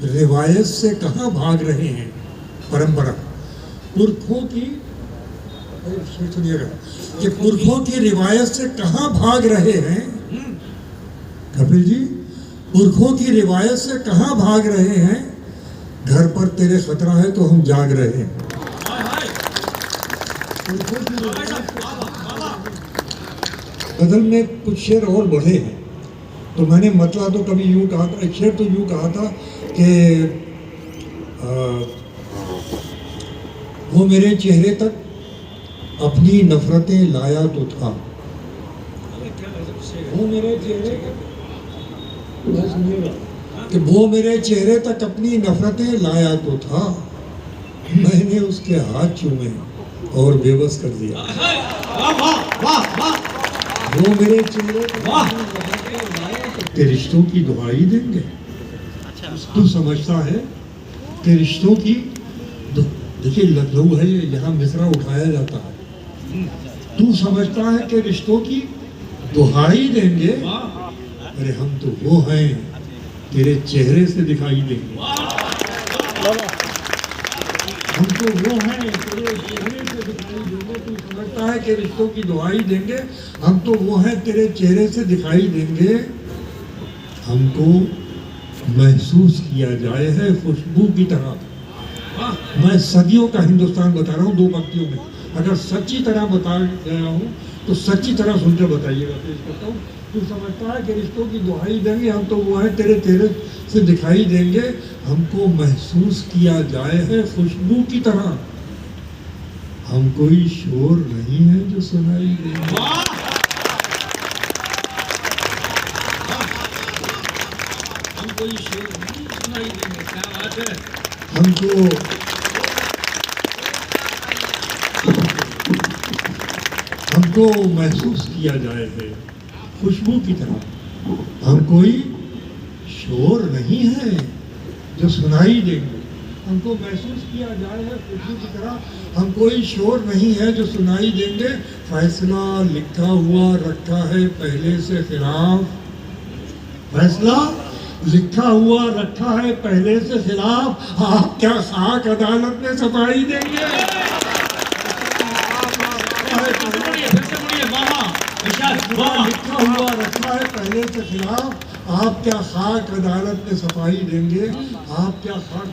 रिवायत से कहाँ भाग रहे हैं, परंपरा पुरखों की, सुनिएगा कि पुरखों की रिवायत से कहाँ भाग रहे हैं। कपिल जी, पुरखों की रिवायत से कहाँ भाग रहे हैं, घर पर तेरे खतरा है तो हम जाग रहे हैं। गजल में कुछ शेर और बढ़े हैं, तो मैंने मतलब तो कभी यूँ कहा था, एक शेर तो यूँ कहा था कि वो मेरे चेहरे तक अपनी नफरतें लाया तो था, वो मेरे चेहरे कि वो मेरे चेहरे तक अपनी नफरतें लाया तो था, मैंने उसके हाथ चूमे और बेबस कर दिया। वो मेरे चेहरे के रिश्तों की दुहाई देंगे। तू समझता है कि रिश्तों की, देखिए लखनऊ है, यहाँ मिसरा उठाया जाता है। तू समझता है कि रिश्तों की दुहाई देंगे, अरे हम तो वो हैं तेरे चेहरे से दिखाई देंगे। हम तो वो हैं तेरे चेहरे से दिखाई देंगे। तू समझता है कि रिश्तों की दुहाई देंगे, हम तो वो हैं तेरे चेहरे से दिखाई देंगे। हमको महसूस किया जाए है खुशबू की तरह। मैं सदियों का हिंदुस्तान बता रहा हूँ दो पंक्तियों में, अगर सच्ची तरह बता गया हूँ तो सच्ची तरह सुनकर बताइएगा। पेश करता हूँ। तू समझता है कि रिश्तों की दुहाई देंगे, हम तो वो है तेरे चेहरे से दिखाई देंगे। हमको महसूस किया जाए है खुशबू की तरह, हम कोई शोर नहीं है जो सुनाई देंगे। हम कोई शोर नहीं सुनाई देंगे। क्या बात है। हमको महसूस किया जाए है खुशबू की तरह, हम कोई शोर नहीं है जो सुनाई देंगे। हमको महसूस किया जाए है खुशबू की तरह, हम कोई शोर नहीं है जो सुनाई देंगे। फैसला लिखा हुआ रखा है पहले से खिलाफ, फैसला लिखा हुआ रखा है पहले से खिलाफ, आप क्या खाक अदालत में सफाई देंगे। लिखा हुआ रखा है पहले से खिलाफ, आप क्या खाक अदालत में सफाई देंगे। आप क्या खाक,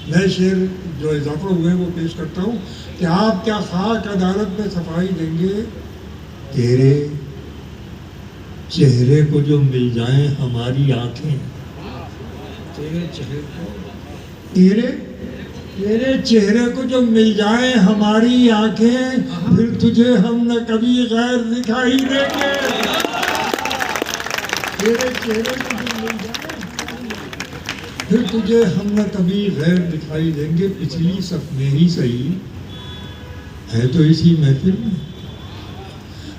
नए शेर जो इजाफा हुए वो पेश करता हूँ कि आप क्या खाक अदालत में सफाई देंगे। तेरे चेहरे को जो मिल जाए हमारी आंखें, तेरे चेहरे को जो मिल जाए हमारी आंखें, फिर तुझे हम न कभी गैर दिखाई देंगे। तेरे चेहरे को जो मिल जाए फिर तुझे हम न कभी गैर दिखाई देंगे। पिछली सफ में ही सही है तो इसी महफिल में,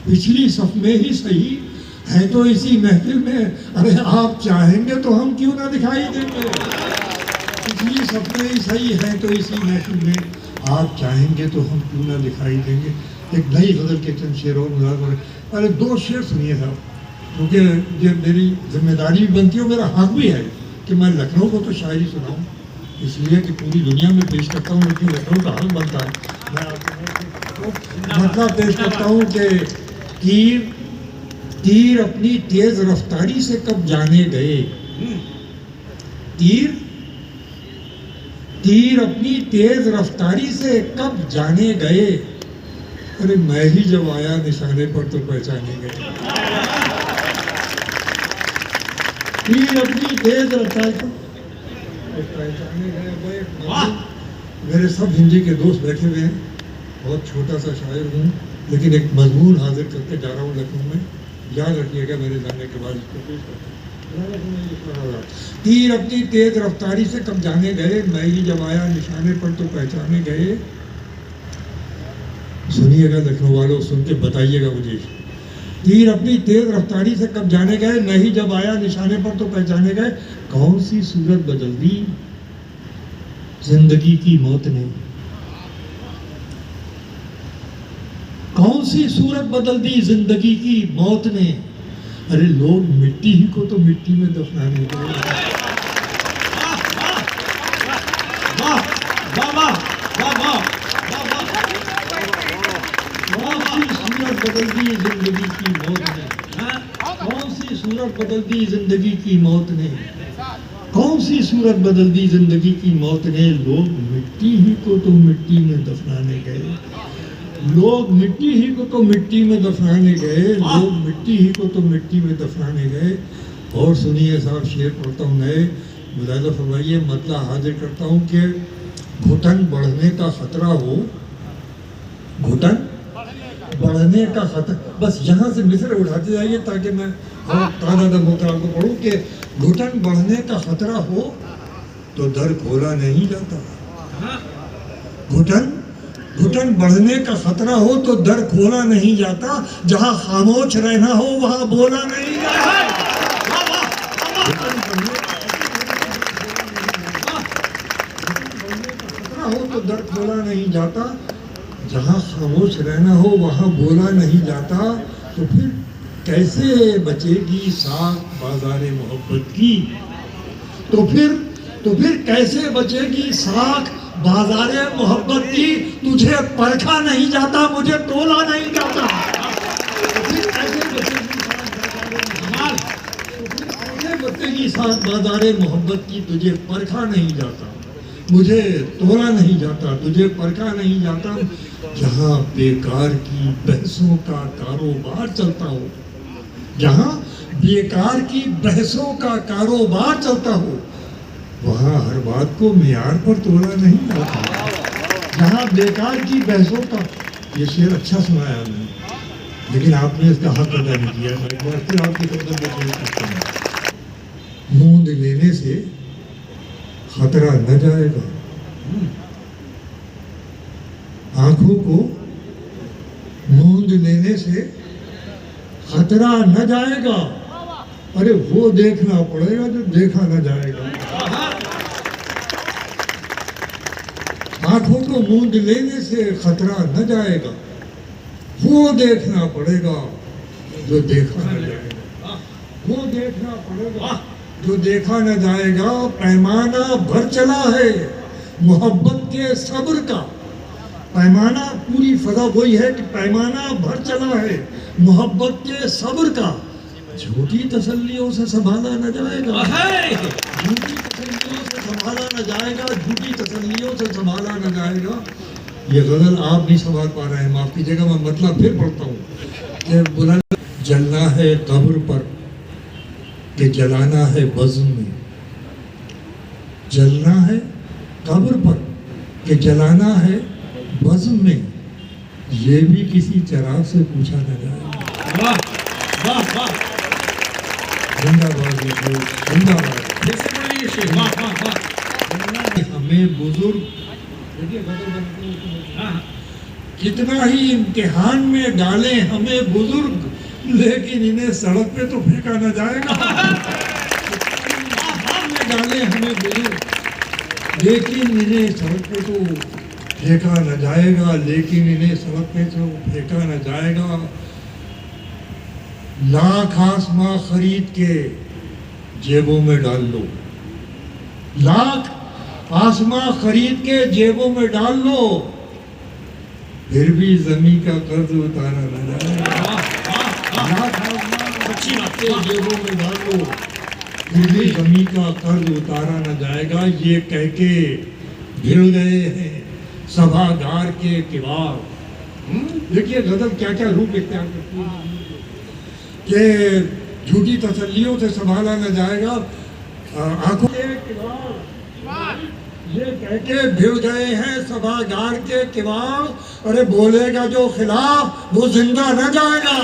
पिछली सफ में ही सही है तो इसी महफिल में, अरे आप चाहेंगे तो हम क्यों ना दिखाई देंगे। पिछली सफ में ही सही है तो इसी महफिल में, आप चाहेंगे तो हम क्यों ना दिखाई देंगे। एक नई गजल के चंद शेर और मुलाकात। अरे दो शेर सुनिए साहब, क्योंकि ये मेरी जिम्मेदारी भी बनती है और मेरा हक भी है कि मैं लखनऊ को तो शायरी सुनाऊँ, इसलिए कि पूरी दुनिया में पेश करता हूँ, लेकिन लखनऊ का हक बनता है। मैं आपको मतलब पेश करता हूँ कि तीर अपनी तेज रफ्तारी से कब जाने गए। तीर अपनी तेज रफ्तारी से कब जाने गए, अरे मैं ही जब आया निशाने पर तो पहचाने गए। तीर अपनी तेज रफ्तारी से पहचाने गए। मेरे सब हिंदी के दोस्त बैठे हुए हैं, बहुत छोटा सा शायर हूँ, लेकिन एक मजमून हाजिर करके जा रहा हूँ लखनऊ में, याद रखिएगा मेरे जाने के बाद इसको पेश करते हैं। तीर अपनी तेज रफ्तारी से कब जाने गए, मैं ही जब आया निशाने पर तो पहचाने गए। सुनिएगा लखनऊ वालों, सुन के बताइएगा मुझे। तीर अपनी तेज रफ्तारी से कब जाने गए, मैं ही जब आया निशाने पर तो पहचाने गए। कौन सी सूरत बदल दी जिंदगी की मौत ने, कौन सी सूरत बदल दी जिंदगी की मौत ने, अरे लोग मिट्टी ही को तो मिट्टी में दफनाने गए। बदल दी जिंदगी की मौत ने, कौन सी सूरत बदल दी जिंदगी की मौत ने, कौन सी सूरत बदल दी जिंदगी की मौत ने। लोग मिट्टी ही को तो मिट्टी में दफनाने गए, लोग मिट्टी ही को तो मिट्टी में दफनाने गए, लोग मिट्टी ही को तो मिट्टी में दफनाने गए। और सुनिए साहब, शेर पढ़ता हूँ नए, मुलाज़ा फरमाइए, मतलब हाजिर करता हूँ कि घुटन बढ़ने का खतरा हो, घुटन बढ़ने का खतरा, बस यहाँ से मिसरे उठाते जाइए ताकि मैं ताज़ा मुकरार को पढ़ूँ कि घुटन बढ़ने का खतरा हो तो दर खोला नहीं जाता, घुटन बढ़ने का खतरा हो तो दर खोला नहीं जाता, जहाँ खामोश रहना हो वहाँ बोला नहीं जाता। हो तो दर खोला नहीं जाता, जहाँ खामोश रहना हो वहाँ बोला नहीं जाता। तो फिर कैसे बचेगी साख बाज़ारे मोहब्बत की, तो फिर कैसे बचेगी साख बाज़ारे मोहब्बत की। तुझे परखा नहीं जाता, मुझे तोला नहीं जाता। तो फिर कैसे बचेगी साख बाज़ारे मोहब्बत की। तुझे परखा नहीं जाता, मुझे तोला नहीं जाता, तुझे परखा नहीं जाता। जहाँ बेकार की बहसों का कारोबार चलता हो, जहाँ बेकार की बहसों का कारोबार चलता हो, वहाँ हर बात को मियार पर तोला नहीं जाता। जहाँ बेकार की बहसों का, ये शेर अच्छा सुनाया मैंने, लेकिन आपने इसका हक अदा नहीं किया। मैं एक बार फिर आपके कदम में पेश करता हूँ। मूंद लेने से खतरा न जाएगा, आंखों को मूंद लेने से खतरा न जाएगा। अरे वो देखना पड़ेगा जो देखा न जाएगा। आंखों को मूंद लेने से खतरा न जाएगा, वो देखना पड़ेगा जो देखा न जाएगा, वो देखना पड़ेगा जो देखा न जाएगा। पैमाना भर चला है मोहब्बत के सब्र का, पैमाना, पूरी फजा वही है कि पैमाना भर चला है मोहब्बत के सब्र का। झूठी तसल्लियों से संभाला न जाएगा, झूठी तसल्लियों से संभाला न जाएगा, झूठी तसल्लियों से संभाला न जाएगा। ये गजल आप नहीं संभाल पा रहे हैं, माफ कीजिएगा, मैं मतलब फिर पढ़ता हूँ कि बुलंद जलना है कब्र पर कि जलाना है बज़्म में, जलना है कब्र पर कि जलाना है बज़्म में। ये भी किसी चराग से पूछा न जाए। वाह वाह वाह, जिंदाबाद जिंदाबाद। हमें बुजुर्ग कितना ही इम्तिहान में डालें हमें बुजुर्ग, लेकिन इन्हें सड़क पे तो फेंका न जाएगा। डालें हमें बुजुर्ग, लेकिन इन्हें सड़क पे तो फेंका न जाएगा, लेकिन इन्हें सड़क पे तो फेंका न जाएगा। लाख आसमां खरीद के जेबों में डाल लो, लाख आसमां खरीद के जेबों में डाल लो, फिर भी जमीन का कर्ज उतारा न जाएगा। लाख आसमां के जेबों में डाल लो, फिर भी जमीन का कर्ज उतारा न जाएगा। ये कह के भिड़ गए हैं सभागार के किवाड़। देखिए गजब क्या क्या रूप इख्तियार करती है कि झूठी तसल्लियों से संभाला न जाएगा। आंखों के किवाड़, ये कह के भिड़ गए हैं सभागार के किवाड़। अरे बोलेगा जो खिलाफ वो जिंदा न जाएगा।